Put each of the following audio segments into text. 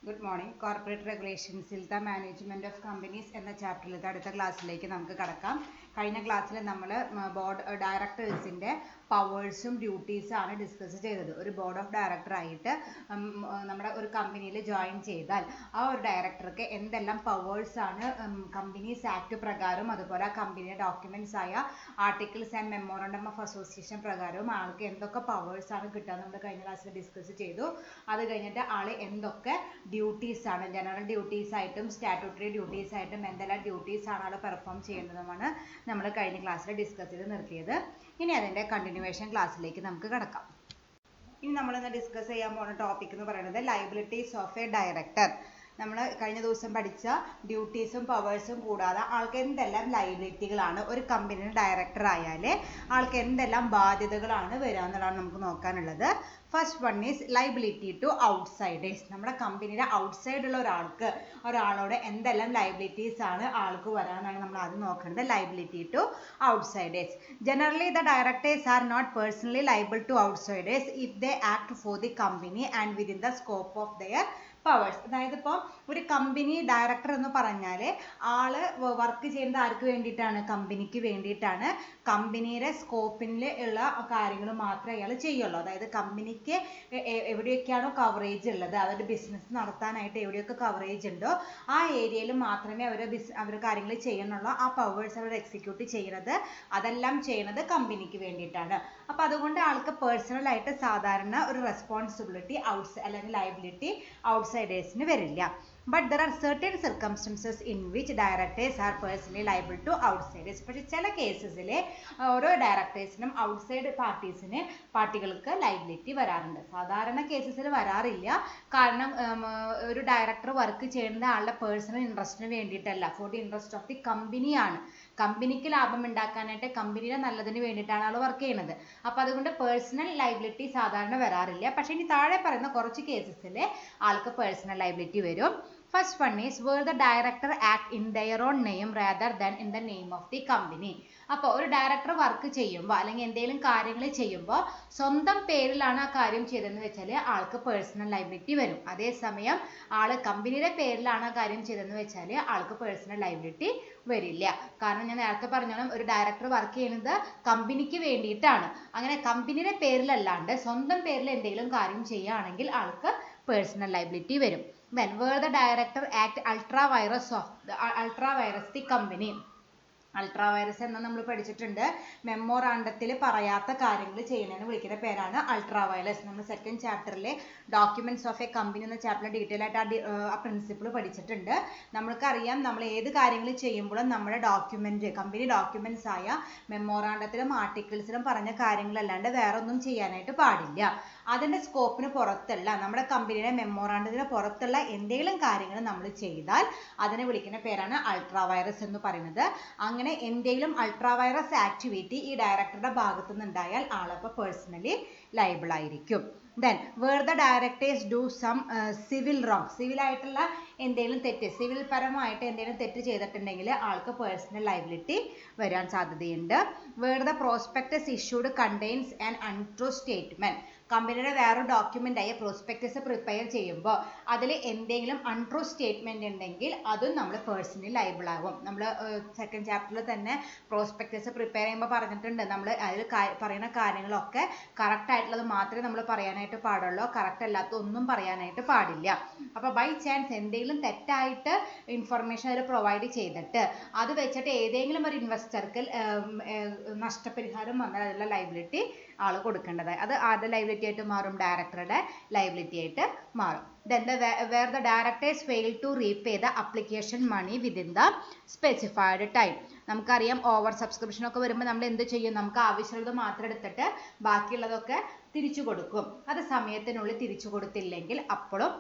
Good morning. Corporate റെഗുലേഷൻസിൽ the management of companies എന്ന ചാപ്റ്ററിലത്തെ അടുത്ത ക്ലാസ്സിലേക്ക് നമുക്ക് കടക്കാം. കഴിഞ്ഞ ക്ലാസ്സിൽ നമ്മൾ ബോർഡ് ഡയറക്ടേഴ്സിൻ്റെ പവേഴ്സും ഡ്യൂട്ടീസും ആണ് ഡിസ്കസ് ചെയ്തത്. ഒരു ബോർഡ് ഓഫ് ഡയറക്ടർ ആയിട്ട് നമ്മുടെ ഒരു കമ്പനിയിൽ ജോയിൻ ചെയ്താൽ ആ ഒരു ഡയറക്ടർക്ക് എന്തെല്ലാം പവേഴ്സ് ആണ് കമ്പനീസ് ആക്ട് പ്രകാരം അതുപോലെ കമ്പനിയുടെ ഡോക്യുമെന്റ്സ് ആയ articles and memorandum of association പ്രകാരവും ആൾക്ക് എന്തൊക്കെ പവേഴ്സ് ആണ് കിട്ടുക നമ്മൾ കഴിഞ്ഞ ക്ലാസ്സിൽ ഡിസ്കസ് ചെയ്തു. അത് കഴിഞ്ഞിട്ട് ആള് എന്തൊക്കെ ഡ്യൂട്ടീസ് ആണ്, ജനറൽ ഡ്യൂട്ടീസ് ആയിട്ടും സ്റ്റാറ്റ്യൂട്ടറി ഡ്യൂട്ടീസ് ആയിട്ടും എന്തെല്ലാം ഡ്യൂട്ടീസ് ആണ് ആൾ പെർഫോം ചെയ്യുന്നതുമാണ് നമ്മൾ കഴിഞ്ഞ ക്ലാസ്സിൽ ഡിസ്കസ് ചെയ്ത് നിർത്തിയത്. ഇനി അതിൻ്റെ കണ്ടിന്യൂവേഷൻ ക്ലാസ്സിലേക്ക് നമുക്ക് കടക്കാം. ഇനി നമ്മളിന്ന് ഡിസ്കസ് ചെയ്യാൻ പോകുന്ന ടോപ്പിക് എന്ന് പറയുന്നത് ലയബിലിറ്റീസ് ഓഫ് എ ഡയറക്ടർ. നമ്മൾ കഴിഞ്ഞ ദിവസം പഠിച്ച ഡ്യൂട്ടീസും പവേഴ്സും കൂടാതെ ആൾക്ക് എന്തെല്ലാം ലയബിലിറ്റികളാണ് ഒരു കമ്പനിയുടെ ഡയറക്ടർ ആയാൽ ആൾക്ക് എന്തെല്ലാം ബാധ്യതകളാണ് വരിക എന്നുള്ളതാണ് നമുക്ക് നോക്കാനുള്ളത്. First one is liability to outsiders. നമ്മുടെ കമ്പനിയുടെ ഔട്ട്സൈഡ് ഉള്ള ഒരാളോട് എന്തെല്ലാം ലയബിലിറ്റീസ് ആണ് ആൾക്ക് വരാമെന്നാണ് നമ്മൾ ആദ്യം നോക്കേണ്ടത്. Liability to outsiders. Generally the directors are not personally liable to outsiders if they act for the company and within the scope of their powers. അതായത് ഇപ്പോൾ ഒരു കമ്പനി ഡയറക്ടർ എന്ന് പറഞ്ഞാൽ ആള് വർക്ക് ചെയ്യുന്നത് ആർക്ക് വേണ്ടിയിട്ടാണ്? കമ്പനിക്ക് വേണ്ടിയിട്ടാണ്. കമ്പനിയുടെ സ്കോപ്പിൽ ഉള്ള കാര്യങ്ങൾ മാത്രമേ അയാൾ ചെയ്യുള്ളൂ. അതായത് കമ്പനിക്ക് എവിടെയൊക്കെയാണോ കവറേജ് ഉള്ളത്, അവരുടെ ബിസിനസ് നടത്താനായിട്ട് എവിടെയൊക്കെ കവറേജ് ഉണ്ടോ ആ ഏരിയയിൽ മാത്രമേ അവർ കാര്യങ്ങൾ ചെയ്യുന്നുള്ളൂ. ആ പവേഴ്സ് അവർ എക്സിക്യൂട്ട് ചെയ്യുന്നത് അതെല്ലാം ചെയ്യുന്നത് കമ്പനിക്ക് വേണ്ടിയിട്ടാണ്. അപ്പോൾ അതുകൊണ്ട് ആൾക്ക് പേഴ്സണലായിട്ട് സാധാരണ ഒരു റെസ്പോൺസിബിലിറ്റി അല്ലെങ്കിൽ ലയബിലിറ്റി ഔട്ട്സൈഡേഴ്സിന് വരില്ല. But there are certain circumstances in which directors are personally liable to outsiders. പക്ഷേ ചില കേസസിൽ ഓരോ ഡയറക്ടേഴ്സിനും ഔട്ട്സൈഡ് പാർട്ടികൾക്ക് ലയബിലിറ്റി വരാറുണ്ട്. സാധാരണ കേസസിൽ വരാറില്ല. കാരണം ഒരു ഡയറക്ടർ വർക്ക് ചെയ്യുന്നത് ആളുടെ പേഴ്സണൽ ഇൻട്രസ്റ്റിന് വേണ്ടിയിട്ടല്ല, for the interest of the കമ്പനിയാണ്. കമ്പനിക്ക് ലാഭം ഉണ്ടാക്കാനായിട്ട് കമ്പനിയുടെ നല്ലതിന് വേണ്ടിയിട്ടാണ് ആൾ വർക്ക് ചെയ്യുന്നത്. അപ്പോൾ അതുകൊണ്ട് പേഴ്സണൽ ലയബിലിറ്റി സാധാരണ വരാറില്ല. പക്ഷേ ഇനി താഴെ പറയുന്ന കുറച്ച് കേസസിൽ ആൾക്ക് പേഴ്സണൽ ലയബിലിറ്റി വരും. First one is where the director act in their own name rather than in the name of the company. അപ്പോൾ ഒരു ഡയറക്ടർ വർക്ക് ചെയ്യുമ്പോൾ അല്ലെങ്കിൽ എന്തെങ്കിലും കാര്യങ്ങൾ ചെയ്യുമ്പോൾ സ്വന്തം പേരിലാണ് ആ കാര്യം ചെയ്തതെന്ന് വെച്ചാൽ ആൾക്ക് പേഴ്സണൽ ലയബിലിറ്റി വരും. അതേസമയം ആൾ കമ്പനിയുടെ പേരിലാണ് ആ കാര്യം ചെയ്തതെന്ന് വെച്ചാൽ ആൾക്ക് പേഴ്സണൽ ലയബിലിറ്റി വരില്ല. കാരണം ഞാൻ നേരത്തെ പറഞ്ഞോളം ഒരു ഡയറക്ടർ വർക്ക് ചെയ്യുന്നത് കമ്പനിക്ക് വേണ്ടിയിട്ടാണ്. അങ്ങനെ കമ്പനിയുടെ പേരിലല്ലാണ്ട് സ്വന്തം പേരിൽ എന്തെങ്കിലും കാര്യം ചെയ്യുകയാണെങ്കിൽ ആൾക്ക് പേഴ്സണൽ ലയബിലിറ്റി വരും. Then where the director act ultra vires the company. Ultra vires എന്ന് നമ്മൾ പഠിച്ചിട്ടുണ്ട്. മെമ്മോറാണ്ടത്തിൽ പറയാത്ത കാര്യങ്ങൾ ചെയ്യുന്നതിന് വിളിക്കുന്ന പേരാണ് അൾട്രാ വൈറസ്. നമ്മൾ സെക്കൻഡ് ചാപ്റ്ററിലെ ഡോക്യുമെന്റ്സ് ഓഫ് എ കമ്പനി എന്ന ചാപ്റ്ററിൽ ഡീറ്റെയിൽ ആയിട്ട് ആ പ്രിൻസിപ്പിൾ പഠിച്ചിട്ടുണ്ട്. നമ്മൾക്കറിയാം നമ്മൾ ഏത് കാര്യങ്ങൾ ചെയ്യുമ്പോഴും നമ്മുടെ കമ്പനി ഡോക്യുമെന്റ്സ് ആയ മെമ്മോറാണ്ടത്തിലും ആർട്ടിക്കിൾസിലും പറഞ്ഞ കാര്യങ്ങളല്ലാണ്ട് വേറെ ഒന്നും ചെയ്യാനായിട്ട് പാടില്ല. അതിൻ്റെ സ്കോപ്പിന് പുറത്തുള്ള നമ്മുടെ കമ്പനിയുടെ മെമ്മോറാണ്ടത്തിന് പുറത്തുള്ള എന്തെങ്കിലും കാര്യങ്ങൾ നമ്മൾ ചെയ്താൽ അതിനെ വിളിക്കുന്ന പേരാണ് അൾട്രാ വൈറസ് എന്ന് പറയുന്നത്. അങ്ങനെ എന്തെങ്കിലും അൾട്രാ വൈറസ് ആക്ടിവിറ്റി ഈ ഡയറക്ടറുടെ ഭാഗത്തു നിന്നുണ്ടായാൽ ആളപ്പോൾ പേഴ്സണലി ലയബിൾ ആയിരിക്കും. Then where the directors do some civil wrong, civil ആയിട്ടുള്ള എന്തെങ്കിലും തെറ്റ്, സിവിൽ പരമായിട്ട് എന്തെങ്കിലും തെറ്റ് ചെയ്തിട്ടുണ്ടെങ്കിൽ ആൾക്ക് പേഴ്സണൽ ലയബിലിറ്റി വരാൻ സാധ്യതയുണ്ട്. where the prospectus issued contains an untrue statement. കമ്പനിയുടെ വേറൊരു ഡോക്യുമെന്റ് ആയ പ്രോസ്പെക്ടസ് പ്രിപ്പയർ ചെയ്യുമ്പോൾ അതിൽ എന്തെങ്കിലും അൺട്രൂ സ്റ്റേറ്റ്മെന്റ് ഉണ്ടെങ്കിൽ അതും നമ്മൾ പേഴ്സണലി ലയബിൾ ആകും. നമ്മൾ സെക്കൻഡ് ചാപ്റ്ററിൽ തന്നെ പ്രോസ്പെക്ടസ് പ്രിപ്പയർ ചെയ്യുമ്പോൾ പറഞ്ഞിട്ടുണ്ട്, നമ്മൾ അതിൽ പറയുന്ന കാര്യങ്ങളൊക്കെ കറക്റ്റ് ആയിട്ടുള്ളത് മാത്രമേ നമ്മൾ പറയാനായിട്ട് പാടുള്ളൂ, കറക്റ്റ് അല്ലാത്ത ഒന്നും പറയാനായിട്ട് പാടില്ല. അപ്പോൾ ബൈ ചാൻസ് എന്തെങ്കിലും തെറ്റായിട്ട് ഇൻഫർമേഷൻ അതിൽ പ്രൊവൈഡ് ചെയ്തിട്ട് അത് വെച്ചിട്ട് ഏതെങ്കിലും ഒരു ഇൻവെസ്റ്റർക്ക് നഷ്ടപരിഹാരം വന്നാൽ അതിലുള്ള ലയബിലിറ്റി ആൾ കൊടുക്കേണ്ടത്. അത് ആരുടെ ലയബിലിറ്റി ആയിട്ട് മാറും? ഡയറക്ടറുടെ ലയബിലിറ്റി ആയിട്ട് മാറും. Then where the directors fail to repay the application money within the specified time. നമുക്കറിയാം ഓവർ സബ്സ്ക്രിപ്ഷൻ ഒക്കെ വരുമ്പോൾ നമ്മൾ എന്ത് ചെയ്യും? നമുക്ക് ആവശ്യമുള്ളത് മാത്രം എടുത്തിട്ട് ബാക്കിയുള്ളതൊക്കെ തിരിച്ചു കൊടുക്കും. അത് സമയത്തിനുള്ളിൽ തിരിച്ചു കൊടുത്തില്ലെങ്കിൽ അപ്പോഴും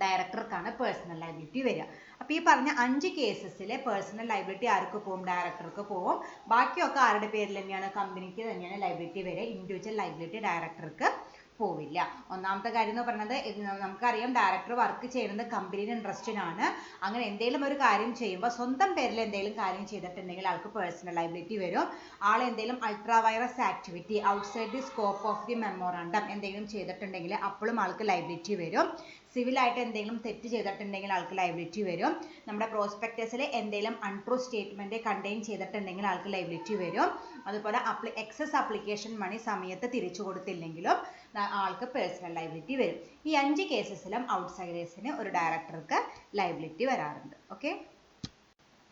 ഡയറക്ടർക്കാണ് പേഴ്സണൽ ലയബിലിറ്റി വരിക. അപ്പോൾ ഈ പറഞ്ഞ 5 കേസസിൽ പേഴ്സണൽ ലയബിലിറ്റി ആർക്ക് പോവും? ഡയറക്ടർക്ക് പോവും. ബാക്കിയൊക്കെ ആരുടെ പേരിൽ തന്നെയാണ്? കമ്പനിക്ക് തന്നെയാണ് ലയബിലിറ്റി വരിക. ഇൻഡിവിജ്വൽ ലയബിലിറ്റി ഡയറക്ടർക്ക് പോവില്ല. ഒന്നാമത്തെ കാര്യം എന്ന് പറയുന്നത് നമുക്കറിയാം ഡയറക്ടർ വർക്ക് ചെയ്യുന്നത് കമ്പനിയുടെ ഇൻട്രസ്റ്റിനാണ്. അങ്ങനെ എന്തെങ്കിലും ഒരു കാര്യം ചെയ്യുമ്പോൾ സ്വന്തം പേരിൽ എന്തെങ്കിലും കാര്യം ചെയ്തിട്ടുണ്ടെങ്കിൽ ആൾക്ക് പേഴ്സണൽ ലയബിലിറ്റി വരും. ആൾ എന്തെങ്കിലും ultra virus activity outside the scope of the memorandum എന്തെങ്കിലും ചെയ്തിട്ടുണ്ടെങ്കിൽ അപ്പോഴും ആൾക്ക് ലയബിലിറ്റി വരും. സിവിലായിട്ട് എന്തെങ്കിലും തെറ്റ് ചെയ്തിട്ടുണ്ടെങ്കിൽ ആൾക്ക് ലയബിലിറ്റി വരും. നമ്മുടെ പ്രോസ്പെക്ടസിൽ എന്തെങ്കിലും അൺട്രൂ സ്റ്റേറ്റ്മെന്റ് കണ്ടെയ്ൻ ചെയ്തിട്ടുണ്ടെങ്കിൽ ആൾക്ക് ലയബിലിറ്റി വരും. അതുപോലെ എക്സസ് അപ്ലിക്കേഷൻ മണി സമയത്ത് തിരിച്ചു കൊടുത്തില്ലെങ്കിലും ആൾക്ക് പേഴ്സണൽ ലയബിലിറ്റി വരും. ഈ 5 കേസസിലും ഔട്ട്സൈഡേഴ്സിന് ഒരു ഡയറക്ടർക്ക് ലയബിലിറ്റി വരാറുണ്ട്. Okay,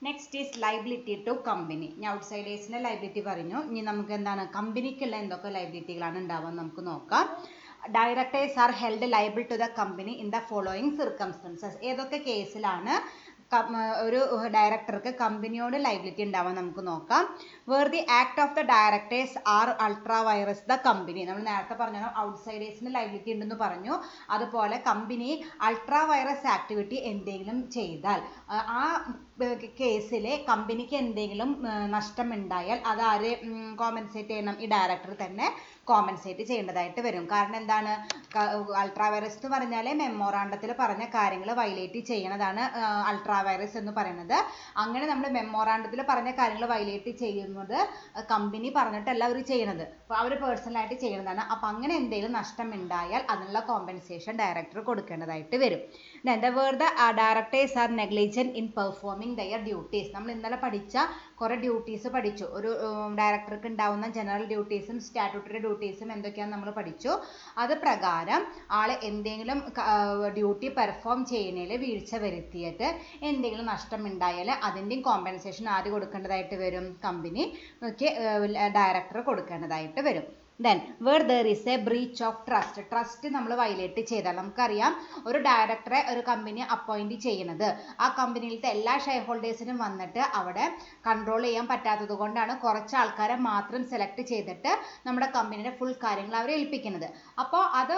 next is liability to company. ഇനി ഔട്ട്സൈഡേഴ്സിന്റെ ലയബിലിറ്റി പറഞ്ഞു. ഇനി നമുക്ക് എന്താണ് കമ്പനിക്കുള്ള എന്തൊക്കെ ലയബിലിറ്റികളാണ് ഉണ്ടാവുക നമുക്ക് നോക്കാം. Directors are held liable to the company in the following circumstances. ഏതൊക്കെ കേസിലാണ് ഒരു ഡയറക്ടർക്ക് കമ്പനിയോട് ലയബിലിറ്റി ഉണ്ടാവാൻ നമുക്ക് നോക്കാം. Where the act of the directors are ultra vires the company. നമ്മൾ നേരത്തെ പറഞ്ഞു ഔട്ട്സൈഡേഴ്സിന് ലയബിലിറ്റി ഉണ്ടെന്ന് പറഞ്ഞു. അതുപോലെ കമ്പനി അൾട്രാ വൈറസ് ആക്ടിവിറ്റി എന്തെങ്കിലും ചെയ്താൽ ആ കേസിലെ കമ്പനിക്ക് എന്തെങ്കിലും നഷ്ടമുണ്ടായാൽ അത് ആര് കോമ്പൻസേറ്റ് ചെയ്യണം? ഈ ഡയറക്ടർ തന്നെ കോമ്പൻസേറ്റ് ചെയ്യേണ്ടതായിട്ട് വരും. കാരണം എന്താണ്, അൾട്രാ വൈറസ് എന്ന് പറഞ്ഞാൽ മെമ്മോറാണ്ടത്തിൽ പറഞ്ഞ കാര്യങ്ങൾ വയലേറ്റ് ചെയ്യണതാണ് അൾട്രാ വൈറസ് എന്ന് പറയുന്നത്. അങ്ങനെ നമ്മൾ മെമ്മോറാണ്ടത്തിൽ പറഞ്ഞ കാര്യങ്ങൾ വയലേറ്റ് ചെയ്യുന്നത് കമ്പനി പറഞ്ഞിട്ടല്ല അവർ ചെയ്യണത്, അവർ പേഴ്സണലായിട്ട് ചെയ്യുന്നതാണ്. അപ്പം അങ്ങനെ എന്തെങ്കിലും നഷ്ടം ഉണ്ടായാൽ അതിനുള്ള കോമ്പൻസേഷൻ ഡയറക്ടർ കൊടുക്കേണ്ടതായിട്ട് വരും. where the directors are negligent in performing their duties. നമ്മൾ ഇന്നലെ പഠിച്ച കുറെ ഡ്യൂട്ടീസ് പഠിച്ചു. ഒരു ഡയറക്ടർക്ക് ഉണ്ടാവുന്ന ജനറൽ ഡ്യൂട്ടീസും സ്റ്റാറ്റ്യൂട്ടറി ഡ്യൂട്ടീസും എന്തൊക്കെയാണെന്ന് നമ്മൾ പഠിച്ചു. അത് പ്രകാരം ആൾ എന്തെങ്കിലും ഡ്യൂട്ടി പെർഫോം ചെയ്യുന്നതിൽ വീഴ്ച വരുത്തിയിട്ട് എന്തെങ്കിലും നഷ്ടം ഉണ്ടായാൽ അതിൻ്റെയും കോമ്പൻസേഷൻ ആര് കൊടുക്കേണ്ടതായിട്ട് വരും? കമ്പനി ഡയറക്ടർ കൊടുക്കേണ്ടതായിട്ട് വരും. Then where there is a breach of trust. Trust നമ്മൾ വയലേറ്റ് ചെയ്താൽ, നമുക്കറിയാം ഒരു ഡയറക്ടറെ ഒരു കമ്പനി അപ്പോയിന്റ് ചെയ്യുന്നത് ആ കമ്പനിയിലത്തെ എല്ലാ ഷെയർ ഹോൾഡേഴ്സിനും വന്നിട്ട് അവിടെ കൺട്രോൾ ചെയ്യാൻ പറ്റാത്തത് കൊണ്ടാണ് കുറച്ച് ആൾക്കാരെ മാത്രം സെലക്ട് ചെയ്തിട്ട് നമ്മുടെ കമ്പനിയുടെ ഫുൾ കാര്യങ്ങൾ അവരെ ഏൽപ്പിക്കുന്നത്. അപ്പോൾ അത്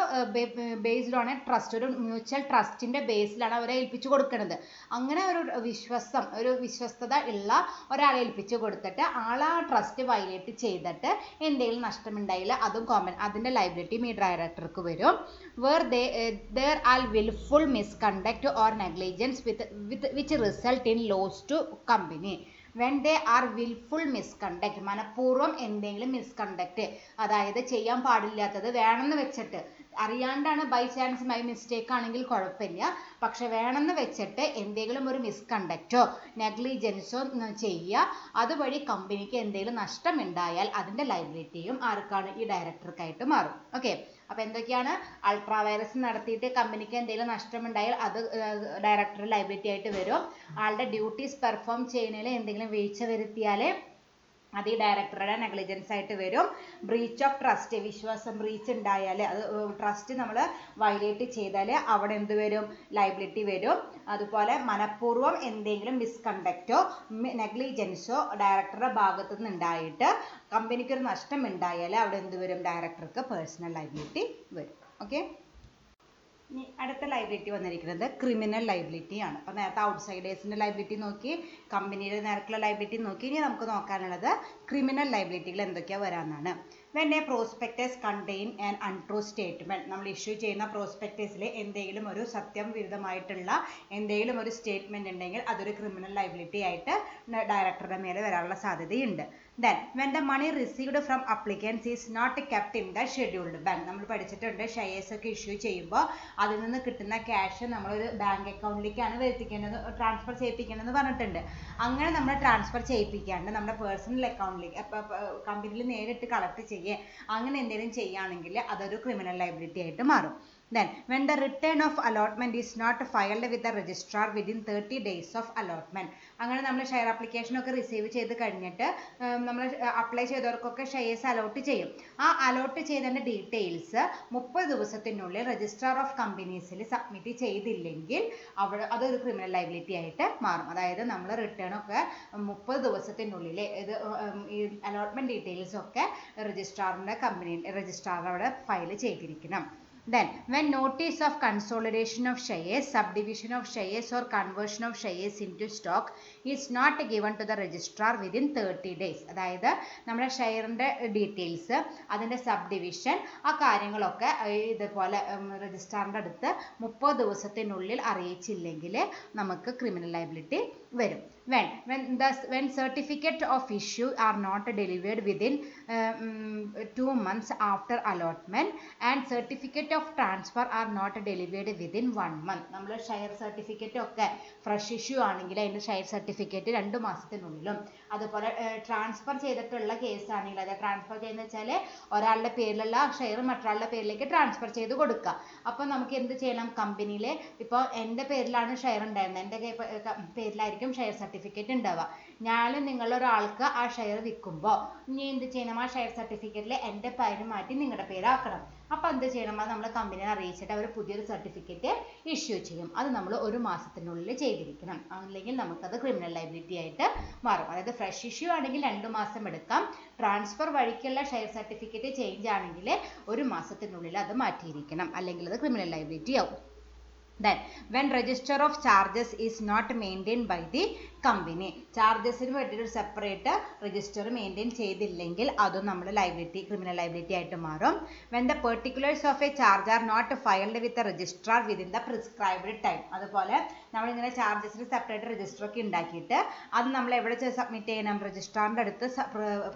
ബേസ്ഡ് ഓൺ എ ട്രസ്റ്റ്, ഒരു മ്യൂച്വൽ ട്രസ്റ്റിന്റെ ബേസിലാണ് അവരെ ഏൽപ്പിച്ചു കൊടുക്കുന്നത്. അങ്ങനെ ഒരു വിശ്വസ്തത ഉള്ള ഒരാളെ ഏൽപ്പിച്ചു കൊടുത്തിട്ട് ആൾ ആ ട്രസ്റ്റ് വയലേറ്റ് ചെയ്തിട്ട് എന്തെങ്കിലും നഷ്ടമുണ്ടായില്ല അതും കോമൺ, അതിന്റെ ലയബിലിറ്റി ഈ ഡയറക്ടർക്ക് വരും. Where there are willful misconduct or negligence which result in loss to company. when they are willful misconduct, മനഃപൂർവ്വം എന്തെങ്കിലും മിസ്കണ്ടക്ട്, അതായത് ചെയ്യാൻ പാടില്ലാത്തത് വേണമെന്ന് വെച്ചിട്ട്, അറിയാണ്ടാണ് ബൈ ചാൻസ് ബൈ മിസ്റ്റേക്ക് ആണെങ്കിൽ കുഴപ്പമില്ല, പക്ഷെ വേണമെന്ന് വെച്ചിട്ട് എന്തെങ്കിലും ഒരു മിസ്കണ്ടക്റ്റോ നെഗ്ലിജൻസോ ചെയ്യുക, അതുവഴി കമ്പനിക്ക് എന്തെങ്കിലും നഷ്ടമുണ്ടായാൽ അതിൻ്റെ ലയബിലിറ്റിയും ആർക്കാണ്? ഈ ഡയറക്ടർക്കായിട്ട് മാറും. ഓക്കെ, അപ്പോൾ എന്തൊക്കെയാണ്? അൾട്രാ വൈറസ് നടത്തിയിട്ട് കമ്പനിക്ക് എന്തെങ്കിലും നഷ്ടമുണ്ടായാൽ അത് ഡയറക്ടർ ലയബിലിറ്റി ആയിട്ട് വരും. ആളുടെ ഡ്യൂട്ടീസ് പെർഫോം ചെയ്യുന്നതിൽ എന്തെങ്കിലും വീഴ്ച വരുത്തിയാൽ അത് ഈ ഡയറക്ടറുടെ നെഗ്ലിജൻസ് ആയിട്ട് വരും. ബ്രീച്ച് ഓഫ് ട്രസ്റ്റ്, വിശ്വാസം ബ്രീച്ച് ഉണ്ടായാൽ, അത് ട്രസ്റ്റ് നമ്മൾ വയലേറ്റ് ചെയ്താൽ അവിടെ എന്ത് വരും? ലയബിലിറ്റി വരും. അതുപോലെ മനഃപൂർവ്വം എന്തെങ്കിലും മിസ്കണ്ടക്റ്റോ നെഗ്ലിജൻസോ ഡയറക്ടറുടെ ഭാഗത്തു നിന്ന് ഉണ്ടായിട്ട് കമ്പനിക്ക് ഒരു നഷ്ടം ഉണ്ടായാൽ അവിടെ എന്ത് വരും? ഡയറക്ടർക്ക് പേഴ്സണൽ ലയബിലിറ്റി വരും. ഓക്കെ, ഇനി അടുത്ത ലയബിലിറ്റി വന്നിരിക്കുന്നത് ക്രിമിനൽ ലയബിലിറ്റി ആണ്. അപ്പോൾ നേരത്തെ ഔട്ട്സൈഡേഴ്സിൻ്റെ ലയബിലിറ്റി നോക്കി, കമ്പനിയുടെ നേരക്കുള്ള ലയബിലിറ്റി നോക്കി. ഇനി നമുക്ക് നോക്കാനുള്ളത് ക്രിമിനൽ ലയബിലിറ്റികൾ എന്തൊക്കെയാണ് വരാമെന്നാണ്. when a prospectus contain an untrue statement, നമ്മൾ ഇഷ്യൂ ചെയ്യുന്ന പ്രോസ്പെക്ടസിൽ എന്തെങ്കിലും ഒരു സത്യം വിരുദ്ധമായിട്ടുള്ള എന്തെങ്കിലും ഒരു സ്റ്റേറ്റ്മെന്റ് ഉണ്ടെങ്കിൽ അതൊരു ക്രിമിനൽ ലയബിലിറ്റി ആയിട്ട് ഡയറക്ടറുടെ മേലെ വരാനുള്ള സാധ്യതയുണ്ട്. then when the money received from applicants is not kept in the scheduled bank, നമ്മൾ പഠിച്ചിട്ടുണ്ട് ഷെയർസ് ഒക്കെ ഇഷ്യൂ ചെയ്യുമ്പോൾ അതിൽ നിന്ന് കിട്ടുന്ന ക്യാഷ് നമ്മളൊരു ബാങ്ക് അക്കൗണ്ടിലേക്കാണ് വരുത്തിക്കേണ്ടത്, ട്രാൻസ്ഫർ ചെയ്യിപ്പിക്കേണ്ടതെന്ന് പറഞ്ഞിട്ടുണ്ട്. അങ്ങനെ നമ്മൾ ട്രാൻസ്ഫർ ചെയ്യിപ്പിക്കാണ്ട് നമ്മുടെ പേഴ്സണൽ അക്കൗണ്ടിലേക്ക് കമ്പനിയിൽ നേരിട്ട് കളക്ട് ചെയ്യുക, അങ്ങനെ എന്തെങ്കിലും ചെയ്യുകയാണെങ്കിൽ അതൊരു ക്രിമിനൽ ലയബിലിറ്റി ആയിട്ട് മാറും. Then when the return of allotment is not filed with the registrar within 30 days of allotment, അങ്ങനെ നമ്മൾ ഷെയർ ആപ്ലിക്കേഷൻ ഒക്കെ റിസീവ് ചെയ്ത് കഴിഞ്ഞിട്ട് നമ്മൾ അപ്ലൈ ചെയ്തവർക്കൊക്കെ ഷെയർസ് അലോട്ട് ചെയ്യും. ആ അലോട്ട് ചെയ്തതിൻ്റെ ഡീറ്റെയിൽസ് 30 ദിവസത്തിനുള്ളിൽ രജിസ്ട്രാർ ഓഫ് കമ്പനീസിൽ സബ്മിറ്റ് ചെയ്തില്ലെങ്കിൽ അവിടെ അതൊരു ക്രിമിനൽ ലയബിലിറ്റി ആയിട്ട് മാറും. അതായത് നമ്മൾ റിട്ടേൺ ഒക്കെ 30 ദിവസത്തിനുള്ളിൽ ഇത് ഈ അലോട്ട്മെന്റ് ഡീറ്റെയിൽസ് ഒക്കെ രജിസ്ട്രാർ അവിടെ ഫയൽ ചെയ്തിരിക്കണം. Then when notice of consolidation of shares, subdivision of shares or conversion of shares into stock is not given to the registrar within 30 days, അതായത് നമ്മുടെ ഷെയറിൻ്റെ ഡീറ്റെയിൽസ്, അതിൻ്റെ സബ്ഡിവിഷൻ, ആ കാര്യങ്ങളൊക്കെ ഇതുപോലെ രജിസ്ട്രാറിൻ്റെ അടുത്ത് 30 ദിവസത്തിനുള്ളിൽ അറിയിച്ചില്ലെങ്കിൽ നമുക്ക് ക്രിമിനൽ ലയബിലിറ്റി വരും. when certificate of issue are not delivered within 2 months after allotment and certificate certificate of transfer are not delivered within 1 month. നമ്മൾ ഷെയർ സർട്ടിഫിക്കറ്റ് ഒക്കെ ഫ്രഷ് ഇഷ്യൂ ആണെങ്കിൽ അതിൻ്റെ ഷെയർ സർട്ടിഫിക്കറ്റ് 2 മാസത്തിനുള്ളിലും, അതുപോലെ ട്രാൻസ്ഫർ ചെയ്തിട്ടുള്ള കേസ് ആണെങ്കിൽ, അതായത് transfer ചെയ്യുന്ന വെച്ചാൽ ഒരാളുടെ പേരിലുള്ള ഷെയർ മറ്റൊരാളുടെ പേരിലേക്ക് ട്രാൻസ്ഫർ ചെയ്ത് കൊടുക്കുക. അപ്പോൾ നമുക്ക് എന്ത് ചെയ്യണം? കമ്പനിയിൽ ഇപ്പോൾ എൻ്റെ പേരിലാണ് ഷെയർ ഉണ്ടായിരുന്നത്, എൻ്റെ പേരിലായിരിക്കും ഷെയർ സർട്ടിഫിക്കറ്റ് ഉണ്ടാവുക. ഞാൻ നിങ്ങളൊരാൾക്ക് ആ ഷെയർ വിൽക്കുമ്പോൾ ഇനി എന്ത് ചെയ്യണം? ആ ഷെയർ സർട്ടിഫിക്കറ്റിൽ എൻ്റെ പേര് മാറ്റി നിങ്ങളുടെ പേരാക്കണം. അപ്പോൾ എന്ത് ചെയ്യണം? അത് നമ്മൾ കമ്പനിയെ അറിയിച്ചിട്ട് അവർ പുതിയൊരു സർട്ടിഫിക്കറ്റ് ഇഷ്യൂ ചെയ്യും. അത് നമ്മൾ 1 മാസത്തിനുള്ളിൽ ചെയ്തിരിക്കണം, അല്ലെങ്കിൽ നമുക്കത് ക്രിമിനൽ ലയബിലിറ്റി ആയിട്ട് മാറും. അതായത് ഫ്രഷ് ഇഷ്യൂ ആണെങ്കിൽ 2 മാസം എടുക്കാം, ട്രാൻസ്ഫർ വഴിക്കുള്ള ഷെയർ സർട്ടിഫിക്കറ്റ് ചേഞ്ച് ആണെങ്കിൽ 1 മാസത്തിനുള്ളിൽ അത് മാറ്റിയിരിക്കണം, അല്ലെങ്കിൽ അത് ക്രിമിനൽ ലയബിലിറ്റി ആവും. Then when register of charges is not maintained by the company, ചാർജസിന് വേണ്ടിയിട്ട് ഒരു സെപ്പറേറ്റ് രജിസ്റ്റർ മെയിൻറ്റെയിൻ ചെയ്തില്ലെങ്കിൽ അതും നമ്മൾ ലയബിലിറ്റി, ക്രിമിനൽ ലയബിലിറ്റി ആയിട്ട് മാറും. when the particulars of a charge are not filed with the registrar within the prescribed time, അതുപോലെ നമ്മളിങ്ങനെ ചാർജസിന് separate register ഒക്കെ ഉണ്ടാക്കിയിട്ട് അത് നമ്മൾ എവിടെ സബ്മിറ്റ് ചെയ്യണം? രജിസ്ട്രാറിൻ്റെ അടുത്ത്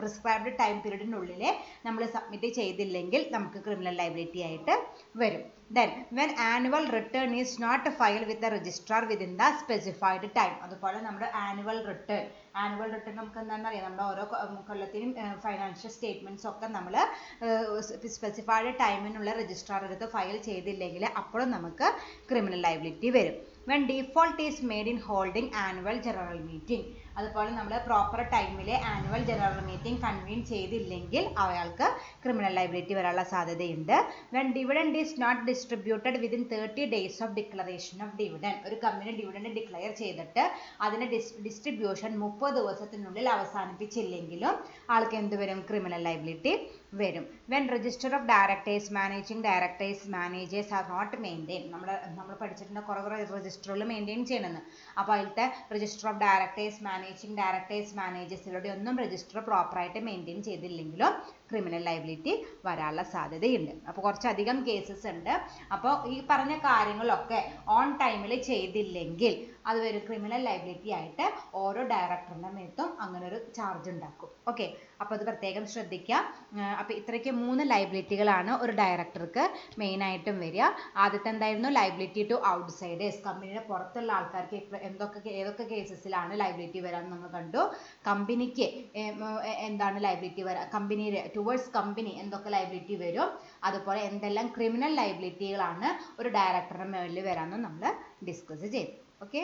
പ്രിസ്ക്രൈബ്ഡ് ടൈം പീരീഡിനുള്ളിൽ നമ്മൾ സബ്മിറ്റ് ചെയ്തില്ലെങ്കിൽ നമുക്ക് ക്രിമിനൽ ലയബിലിറ്റി ആയിട്ട് വരും. Then when annual return is not filed with the registrar within the specified time, അതുപോലെ നമ്മുടെ ആനുവൽ റിട്ടേൺ നമുക്ക് എന്താണെന്ന് അറിയാം, നമ്മുടെ ഓരോ കൊല്ലത്തിനും ഫൈനാൻഷ്യൽ സ്റ്റേറ്റ്മെൻറ്റ്സ് ഒക്കെ നമ്മൾ സ്പെസിഫൈഡ് ടൈമിനുള്ള രജിസ്ട്രാർ എടുത്ത് ഫയൽ ചെയ്തില്ലെങ്കിൽ അപ്പോഴും നമുക്ക് ക്രിമിനൽ ലയബിലിറ്റി വരും. when default is made in holding annual general meeting, അതുപോലെ നമ്മൾ പ്രോപ്പർ ടൈമിൽ ആനുവൽ ജനറൽ മീറ്റിംഗ് കൺവീൻ ചെയ്തില്ലെങ്കിൽ അയാൾക്ക് ക്രിമിനൽ ലയബിലിറ്റി വരാനുള്ള സാധ്യതയുണ്ട്. when dividend is not distributed within 30 days of declaration of dividend, ഒരു കമ്പനി ഡിവിഡൻഡ് ഡിക്ലെയർ ചെയ്തിട്ട് അതിന്റെ ഡിസ്ട്രിബ്യൂഷൻ 30 ദിവസത്തിനുള്ളിൽ അവസാനിപ്പിച്ചില്ലെങ്കിലും ആൾക്ക് എന്ത് വരും? ക്രിമിനൽ ലയബിലിറ്റി വരും. when register of directors, managing directors, managers are not maintained, നമ്മൾ പഠിച്ചിട്ടുണ്ട് കുറേ രജിസ്റ്ററുകൾ മെയിൻറ്റെയിൻ ചെയ്യണമെന്ന്. അപ്പോൾ അതിലത്തെ register of directors, managing directors, മാനേജേഴ്സിലൂടെ ഒന്നും രജിസ്റ്റർ പ്രോപ്പറായിട്ട് മെയിൻറ്റെയിൻ ചെയ്തില്ലെങ്കിലും ക്രിമിനൽ ലയബിലിറ്റി വരാനുള്ള സാധ്യതയുണ്ട്. അപ്പോൾ കുറച്ചധികം കേസസ് ഉണ്ട്. അപ്പോൾ ഈ പറഞ്ഞ കാര്യങ്ങളൊക്കെ ഓൺ ടൈമിൽ ചെയ്തില്ലെങ്കിൽ അത് ഒരു ക്രിമിനൽ ലയബിലിറ്റി ആയിട്ട് ഓരോ ഡയറക്ടറിൻ്റെ മേത്തും അങ്ങനെ ഒരു ചാർജ് ഉണ്ടാക്കും. ഓക്കെ, അപ്പോൾ അത് പ്രത്യേകം ശ്രദ്ധിക്കുക. അപ്പോൾ ഇത്രയ്ക്ക് 3 ലയബിലിറ്റികളാണ് ഒരു ഡയറക്ടർക്ക് മെയിനായിട്ടും വരിക. ആദ്യത്തെ എന്തായിരുന്നു? ലയബിലിറ്റി ടു ഔട്ട്സൈഡേഴ്സ്, കമ്പനിയുടെ പുറത്തുള്ള ആൾക്കാർക്ക് ഏതൊക്കെ കേസസിലാണ് ലയബിലിറ്റി വരാമെന്ന് നമ്മൾ കണ്ടു. കമ്പനിക്ക് എന്താണ് ലയബിലിറ്റി വരാ, കമ്പനിയുടെ ടുവേർഡ്സ് കമ്പനി എന്തൊക്കെ ലയബിലിറ്റി വരും, അതുപോലെ എന്തെല്ലാം ക്രിമിനൽ ലയബിലിറ്റികളാണ് ഒരു ഡയറക്ടറുടെ മേളിൽ വരാമെന്ന് നമ്മൾ ഡിസ്കസ് ചെയ്തു. ഓക്കെ,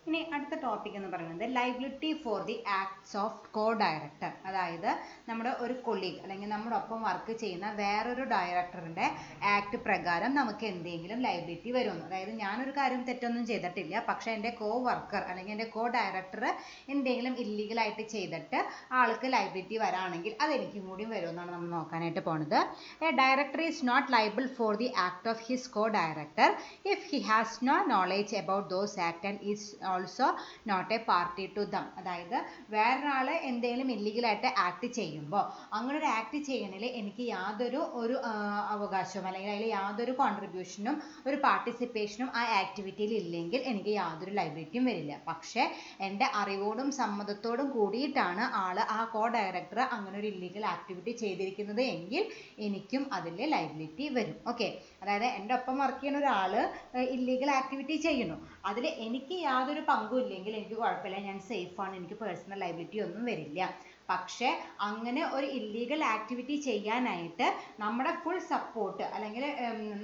ഇനി അടുത്ത ടോപ്പിക് എന്ന് പറയുന്നത് liability for the acts of co director. അതായത് നമ്മുടെ ഒരു കൊളീഗ് അല്ലെങ്കിൽ നമ്മുടെ ഒപ്പം വർക്ക് ചെയ്യുന്ന വേറൊരു ഡയറക്ടറിൻ്റെ ആക്ട് പ്രകാരം നമുക്ക് എന്തെങ്കിലും ലയബിലിറ്റി വരുമെന്ന്. അതായത് ഞാനൊരു കാര്യം തെറ്റൊന്നും ചെയ്തിട്ടില്ല, പക്ഷേ എൻ്റെ കോ വർക്കർ അല്ലെങ്കിൽ എൻ്റെ കോ ഡയറക്ടർ എന്തെങ്കിലും ഇല്ലീഗലായിട്ട് ചെയ്തിട്ട് ആൾക്ക് ലയബിലിറ്റി വരാണെങ്കിൽ അതെനിക്കും കൂടി വരുമെന്നാണ് നമ്മൾ നോക്കാനായിട്ട് പോണത്. A director is not liable for the act of his co director if he has no knowledge about those act and is also not a party to them. അതായത് വേറൊരാൾ എന്തെങ്കിലും ഇല്ലീഗലായിട്ട് ആക്ട് ചെയ്യുമ്പോൾ അങ്ങനെ ഒരു ആക്ട് ചെയ്യണതിൽ എനിക്ക് യാതൊരു അവകാശവും അല്ലെങ്കിൽ അതിൽ യാതൊരു കോൺട്രിബ്യൂഷനും ഒരു പാർട്ടിസിപ്പേഷനും ആ ആക്ടിവിറ്റിയിൽ ഇല്ലെങ്കിൽ എനിക്ക് യാതൊരു ലയബിലിറ്റിയും വരില്ല. പക്ഷേ എൻ്റെ അറിവോടും സമ്മതത്തോടും കൂടിയിട്ടാണ് ആ കോ ഡയറക്ടർ അങ്ങനെ ഒരു ഇല്ലീഗൽ ആക്ടിവിറ്റി ചെയ്തിരിക്കുന്നത് എങ്കിൽ എനിക്കും അതിൽ ലയബിലിറ്റി വരും. ഓക്കെ, അതായത് എൻ്റെ ഒപ്പം വർക്ക് ചെയ്യുന്ന ഒരാൾ ഇല്ലീഗൽ ആക്ടിവിറ്റി ചെയ്യുന്നു, അതിൽ എനിക്ക് യാതൊരു പങ്കും ഇല്ലെങ്കിൽ എനിക്ക് കുഴപ്പമില്ല, ഞാൻ സേഫാണ്, എനിക്ക് പേഴ്സണൽ ലയബിലിറ്റി ഒന്നും വരില്ല. പക്ഷേ അങ്ങനെ ഒരു ഇല്ലീഗൽ ആക്ടിവിറ്റി ചെയ്യാനായിട്ട് നമ്മുടെ ഫുൾ സപ്പോർട്ട് അല്ലെങ്കിൽ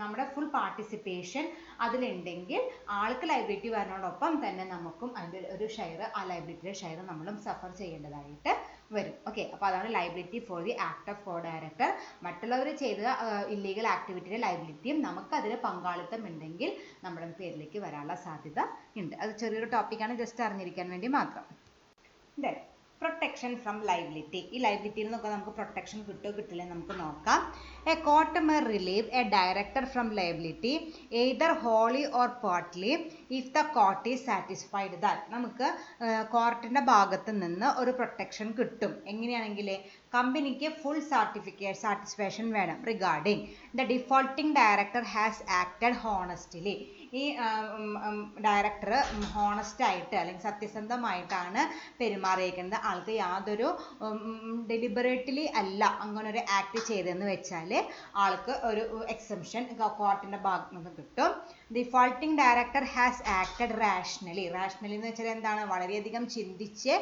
നമ്മുടെ ഫുൾ പാർട്ടിസിപ്പേഷൻ അതിലുണ്ടെങ്കിൽ ആൾക്ക് ലയബിലിറ്റി വരുന്നതോടൊപ്പം തന്നെ നമുക്കും അതിൻ്റെ ഒരു ഷെയർ, ആ ലയബിലിറ്റിയുടെ ഷെയർ നമ്മളും സഫർ ചെയ്യേണ്ടതായിട്ട് വരും. ഓക്കെ, അപ്പോൾ അതാണ് liability four the act of co director. മറ്റുള്ളവർ ചെയ്ത ഇല്ലീഗൽ ആക്ടിവിറ്റിയുടെ ലയബിലിറ്റിയും നമുക്കതിൽ പങ്കാളിത്തം ഉണ്ടെങ്കിൽ നമ്മുടെ പേരിലേക്ക് വരാനുള്ള സാധ്യത ഉണ്ട്. അത് ചെറിയൊരു ടോപ്പിക്കാണ്, ജസ്റ്റ് അറിഞ്ഞിരിക്കാൻ വേണ്ടി മാത്രം. Then protection from liability. ഈ ലയബിലിറ്റിയിൽ നിന്നൊക്കെ നമുക്ക് പ്രൊട്ടക്ഷൻ കിട്ടുമോ കിട്ടില്ല നമുക്ക് നോക്കാം. A court may relieve A director from liability either holy or partly if the court is satisfied that. നമുക്ക് കോർട്ടിൻ്റെ ഭാഗത്ത് നിന്ന് ഒരു പ്രൊട്ടക്ഷൻ കിട്ടും. എങ്ങനെയാണെങ്കിൽ കമ്പനിക്ക് ഫുൾ സാറ്റിസ്ഫാക്ഷൻ വേണം regarding the defaulting director has acted honestly. ഈ ഡയറക്ടർ ഹോണസ്റ്റ് ആയിട്ട് അല്ലെങ്കിൽ സത്യസന്ധമായിട്ടാണ് പെരുമാറിയിരിക്കുന്നത്. ആൾക്ക് യാതൊരു ഡെലിബറേറ്റ്ലി അല്ല അങ്ങനെ ഒരു ആക്ട് ചെയ്തതെന്ന് വെച്ചാൽ ആൾക്ക് ഒരു എക്സംഷൻ കോർട്ടിന്റെ ഭാഗത്ത് നിന്ന് കിട്ടും. Defaulting director has acted rationally. Rationally എന്ന് വെച്ചാൽ എന്താണ്? വളരെയധികം ചിന്തിച്ച്